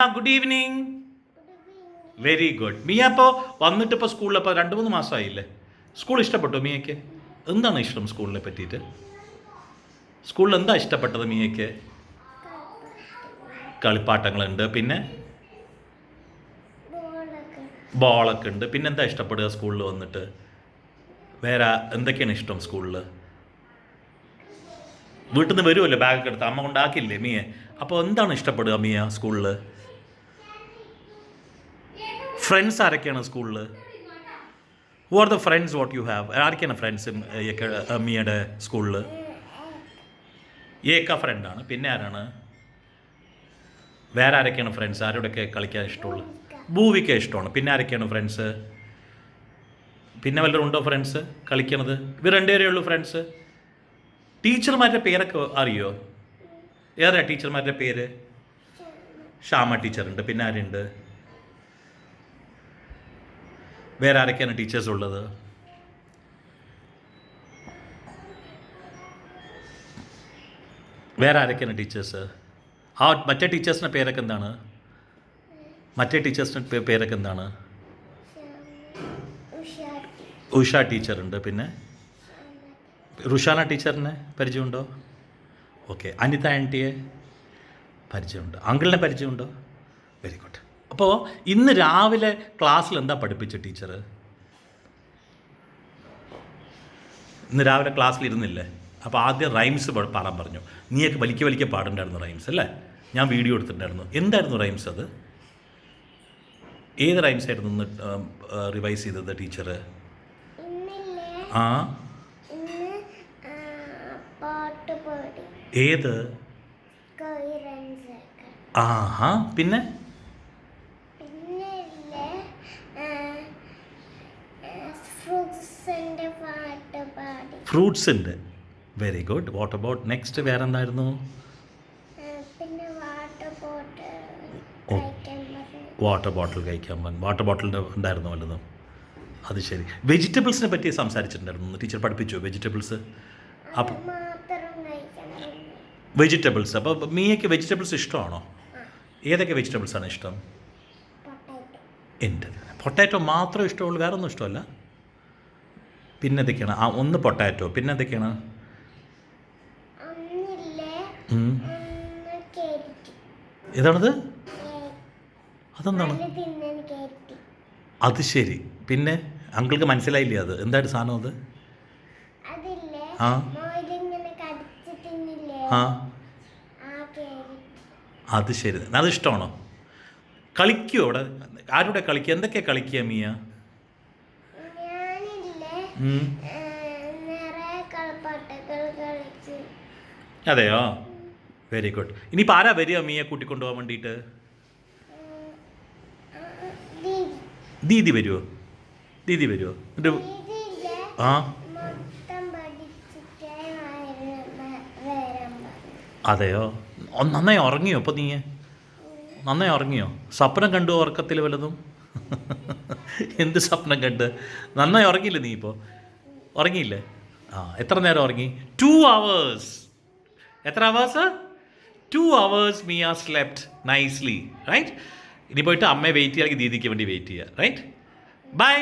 Good evening. Very good. Mia അപ്പോൾ വന്നിട്ട് ഇപ്പോൾ സ്കൂളിൽ ഇപ്പോൾ 2-3 മാസമായില്ലേ? സ്കൂൾ ഇഷ്ടപ്പെട്ടോ മിയയ്ക്ക്? എന്താണ് ഇഷ്ടം സ്കൂളിനെ പറ്റിയിട്ട്? സ്കൂളിൽ എന്താ ഇഷ്ടപ്പെട്ടത് മിയയ്ക്ക്? കളിപ്പാട്ടങ്ങളുണ്ട്, പിന്നെ ബോളൊക്കെ ഉണ്ട്. പിന്നെ എന്താ ഇഷ്ടപ്പെടുക സ്കൂളിൽ വന്നിട്ട്? വേറെ എന്തൊക്കെയാണ് ഇഷ്ടം സ്കൂളിൽ? വീട്ടിൽ നിന്ന് വരുമല്ലോ ബാഗൊക്കെ എടുത്ത്, അമ്മ കൊണ്ടാക്കില്ലേ മിയെ? അപ്പോൾ എന്താണ് ഇഷ്ടപ്പെടുക മിയ സ്കൂളിൽ? ഫ്രണ്ട്സ് ആരൊക്കെയാണ് സ്കൂളിൽ? Who are the friends what you have? ആരൊക്കെയാണ് ഫ്രണ്ട്സ് മിയയുടെ സ്കൂളിൽ? ഏക്ക ഫ്രണ്ടാണ്. പിന്നെ ആരാണ്? വേറെ ആരൊക്കെയാണ് ഫ്രണ്ട്സ്? ആരോടൊക്കെ കളിക്കാൻ ഇഷ്ടമുള്ളത്? ഭൂവിക്ക് ഇഷ്ടമാണ്. പിന്നെ ആരൊക്കെയാണ് ഫ്രണ്ട്സ്? പിന്നെ വല്ലതും ഉണ്ടോ ഫ്രണ്ട്സ് കളിക്കണത്? ഇവർ രണ്ടുപേരേ ഉള്ളൂ ഫ്രണ്ട്സ്. ടീച്ചർമാരുടെ പേരൊക്കെ അറിയോ? ഏതാ ടീച്ചർമാരുടെ പേര്? ഷാമ ടീച്ചറുണ്ട്. പിന്നെ ആരുണ്ട്? വേറെ ആരൊക്കെയാണ് ടീച്ചേഴ്സ് ഉള്ളത്? വേറെ ആരൊക്കെയാണ് ടീച്ചേഴ്സ്? മറ്റേ ടീച്ചേഴ്സിൻ്റെ പേരൊക്കെ എന്താണ്? മറ്റേ ടീച്ചേഴ്സിൻ്റെ പേരൊക്കെ എന്താണ്? ഉഷ ടീച്ചറുണ്ട്. പിന്നെ റുഷാന ടീച്ചറിനെ പരിചയമുണ്ടോ? ഓക്കെ. അനിത ആൻറ്റിയെ പരിചയമുണ്ട്. അങ്കിളിനെ പരിചയമുണ്ടോ? Very good. അപ്പോൾ ഇന്ന് രാവിലെ ക്ലാസ്സിൽ എന്താ പഠിപ്പിച്ച ടീച്ചർ? ഇന്ന് രാവിലെ ക്ലാസ്സിൽ ഇരുന്നില്ലേ? അപ്പോൾ ആദ്യം റൈംസ് പാടാൻ പറഞ്ഞു. നീയൊക്കെ വലിക്ക പാടുണ്ടായിരുന്നു റൈംസ് അല്ലേ? ഞാൻ വീഡിയോ എടുത്തിട്ടുണ്ടായിരുന്നു. എന്തായിരുന്നു റൈംസ്? അത് ഏത് റൈംസ് ആയിരുന്നു ഇന്ന് റിവൈസ് ചെയ്തത് ടീച്ചർ? ആ ഏത്? ആഹാ. പിന്നെ ഫ്രൂട്ട്സ് ഉണ്ട്. Very good. What about next? വേറെ എന്തായിരുന്നു? വാട്ടർ ബോട്ടിൽ കഴിക്കാൻ പറഞ്ഞു. വാട്ടർ ബോട്ടിലിൻ്റെ ഉണ്ടായിരുന്നു വല്ലതും? അത് ശരി. വെജിറ്റബിൾസിനെ പറ്റി സംസാരിച്ചിട്ടുണ്ടായിരുന്നു ടീച്ചർ. പഠിപ്പിച്ചു വെജിറ്റബിൾസ്? അപ്പം വെജിറ്റബിൾസ്. അപ്പോൾ മിയയ്ക്ക് വെജിറ്റബിൾസ് ഇഷ്ടമാണോ? ഏതൊക്കെ വെജിറ്റബിൾസാണ് ഇഷ്ടം? എൻ്റെ പൊട്ടാറ്റോ മാത്രമേ ഇഷ്ടമുള്ളൂ, വേറെ ഒന്നും ഇഷ്ടമല്ല? പിന്നെ എന്തൊക്കെയാണ്? ഒന്ന് പൊട്ടാറ്റോ. പിന്നെ എന്തൊക്കെയാണ്? ഏതാണത്? അതെന്താണ്? അത് ശരി. പിന്നെ അങ്കിൾക്ക് മനസ്സിലായില്ലേ അത് എന്തായിട്ട് സാധനം? അത് ആ ആ അത് ശരി. അത് ഇഷ്ടമാണോ? കളിക്കുമോ അവിടെ? ആരുടെ കളിക്കുക? എന്തൊക്കെയാണ് കളിക്കുക മിയ? അതെയോ? Very good. ഇനിയിപ്പോൾ ആരാ വരിക മിയെ കൂട്ടിക്കൊണ്ടു പോകാൻ വേണ്ടിയിട്ട്? ദീദി വരുമോ? ദീദി വരുമോ? എന്നിട്ട് ആ അതെയോ? നന്നായി ഉറങ്ങിയോ? അപ്പോൾ നീ നന്നായി ഉറങ്ങിയോ? സ്വപ്നം കണ്ടു ഉറക്കത്തിൽ വല്ലതും? എന്ത് സ്വപ്നം കണ്ട്? നന്നായി ഉറങ്ങിയില്ലേ നീ? ഇപ്പോൾ ഉറങ്ങിയില്ലേ? എത്ര നേരം ഉറങ്ങി? 2 hours. എത്ര hours? 2 hours Mia slept nicely. Right. ഇനി പോയിട്ട് അമ്മയെ വെയിറ്റ് ചെയ്യാമെങ്കിൽ ദീദിക്ക് വേണ്ടി വെയിറ്റ് ചെയ്യുക. റൈറ്റ്. ബൈ.